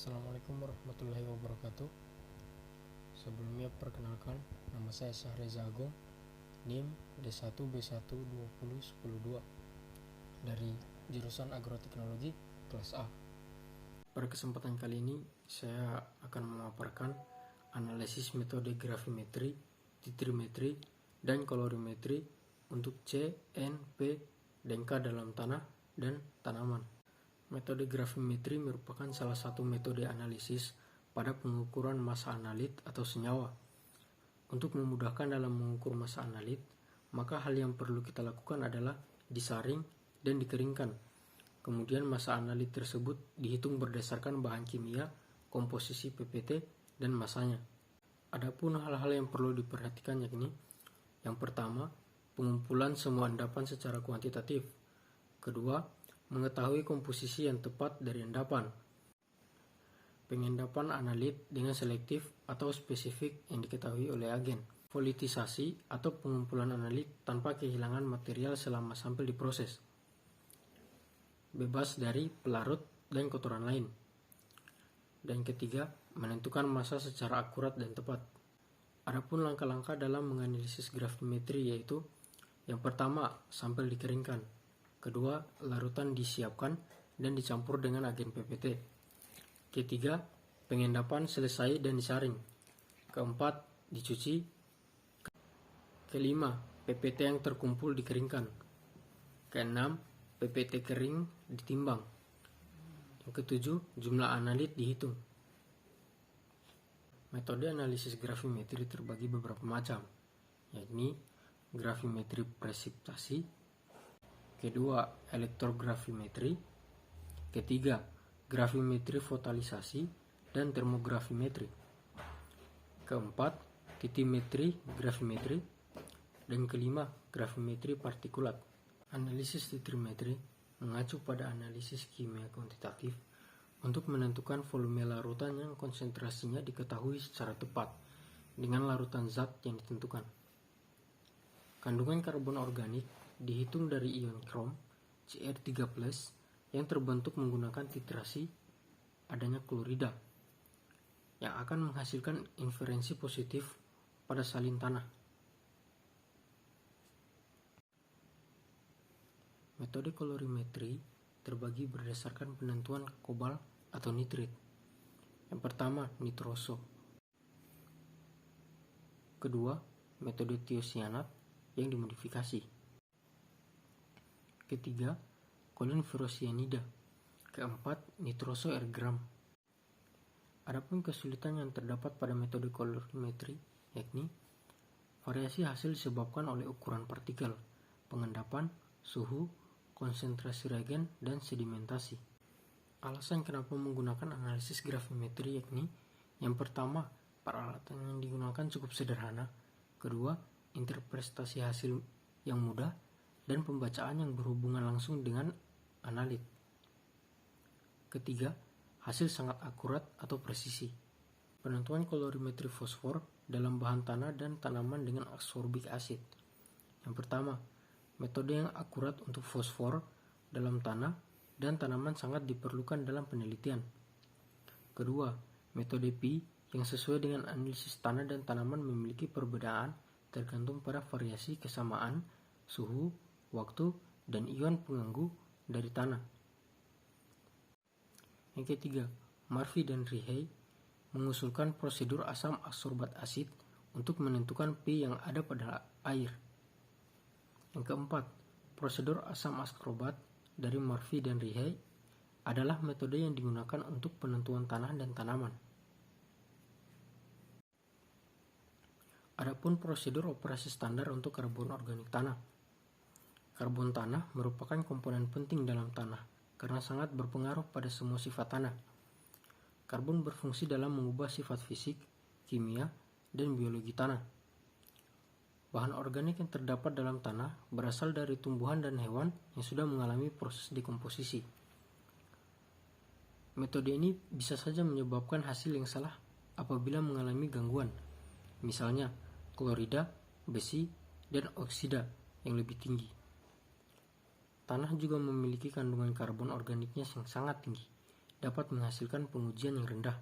Assalamualaikum warahmatullahi wabarakatuh. Sebelumnya perkenalkan, nama saya Syahreza Agung, NIM D1B1201002 dari jurusan Agroteknologi kelas A. Pada kesempatan kali ini saya akan memaparkan analisis metode gravimetri, titrimetri, dan kolorimetri untuk C, N, P, dan K dalam tanah dan tanaman. Metode gravimetri merupakan salah satu metode analisis pada pengukuran massa analit atau senyawa. Untuk memudahkan dalam mengukur massa analit, maka hal yang perlu kita lakukan adalah disaring dan dikeringkan. Kemudian massa analit tersebut dihitung berdasarkan bahan kimia, komposisi PPT, dan massanya. Adapun hal-hal yang perlu diperhatikan yakni: yang pertama, pengumpulan semua endapan secara kuantitatif. Kedua, mengetahui komposisi yang tepat dari endapan. Pengendapan analit dengan selektif atau spesifik yang diketahui oleh agen. Volitisasi atau pengumpulan analit tanpa kehilangan material selama sampel diproses. Bebas dari pelarut dan kotoran lain. Dan ketiga, menentukan massa secara akurat dan tepat. Adapun langkah-langkah dalam menganalisis gravimetri yaitu: yang pertama, sampel dikeringkan. Kedua, larutan disiapkan dan dicampur dengan agen PPT. Ketiga, pengendapan selesai dan disaring. Keempat, dicuci. Kelima, PPT yang terkumpul dikeringkan. Keenam, PPT kering ditimbang. Yang ketujuh, jumlah analit dihitung. Metode analisis gravimetri terbagi beberapa macam, yakni gravimetri presipitasi. Kedua, elektrogravimetri. Ketiga, gravimetri fotalisasi dan termogravimetri. Keempat, titimetri gravimetri. Dan kelima, gravimetri partikulat. Analisis titrimetri mengacu pada analisis kimia kuantitatif untuk menentukan volume larutan yang konsentrasinya diketahui secara tepat dengan larutan zat yang ditentukan. Kandungan karbon organik dihitung dari ion krom Cr3+ yang terbentuk menggunakan titrasi adanya klorida yang akan menghasilkan inferensi positif pada salin tanah. Metode kolorimetri terbagi berdasarkan penentuan kobal atau nitrit. Yang pertama, nitroso. Kedua, metode tiosianat yang dimodifikasi. Ketiga, kolinferosianida. Keempat, nitroso R-gram. Adapun kesulitan yang terdapat pada metode kolorimetri yakni variasi hasil disebabkan oleh ukuran partikel, pengendapan, suhu, konsentrasi reagen, dan sedimentasi. Alasan kenapa menggunakan analisis gravimetri yakni: yang pertama, peralatan yang digunakan cukup sederhana. Kedua, interpretasi hasil yang mudah, dan pembacaan yang berhubungan langsung dengan analit. Ketiga, hasil sangat akurat atau presisi. Penentuan kolorimetri fosfor dalam bahan tanah dan tanaman dengan ascorbic acid. Yang pertama, metode yang akurat untuk fosfor dalam tanah dan tanaman sangat diperlukan dalam penelitian. Kedua, metode Pi yang sesuai dengan analisis tanah dan tanaman memiliki perbedaan tergantung pada variasi kesamaan, suhu, waktu, dan ion pengganggu dari tanah. Yang ketiga, Murphy dan Rihey mengusulkan prosedur asam askorbat asid untuk menentukan Pi yang ada pada air. Yang keempat, prosedur asam askorbat dari Murphy dan Rihey adalah metode yang digunakan untuk penentuan tanah dan tanaman. Adapun prosedur operasi standar untuk karbon organik tanah. Karbon tanah merupakan komponen penting dalam tanah karena sangat berpengaruh pada semua sifat tanah. Karbon berfungsi dalam mengubah sifat fisik, kimia, dan biologi tanah. Bahan organik yang terdapat dalam tanah berasal dari tumbuhan dan hewan yang sudah mengalami proses dekomposisi. Metode ini bisa saja menyebabkan hasil yang salah apabila mengalami gangguan, misalnya klorida, besi, dan oksida yang lebih tinggi. Tanah juga memiliki kandungan karbon organiknya yang sangat tinggi, dapat menghasilkan pengujian yang rendah.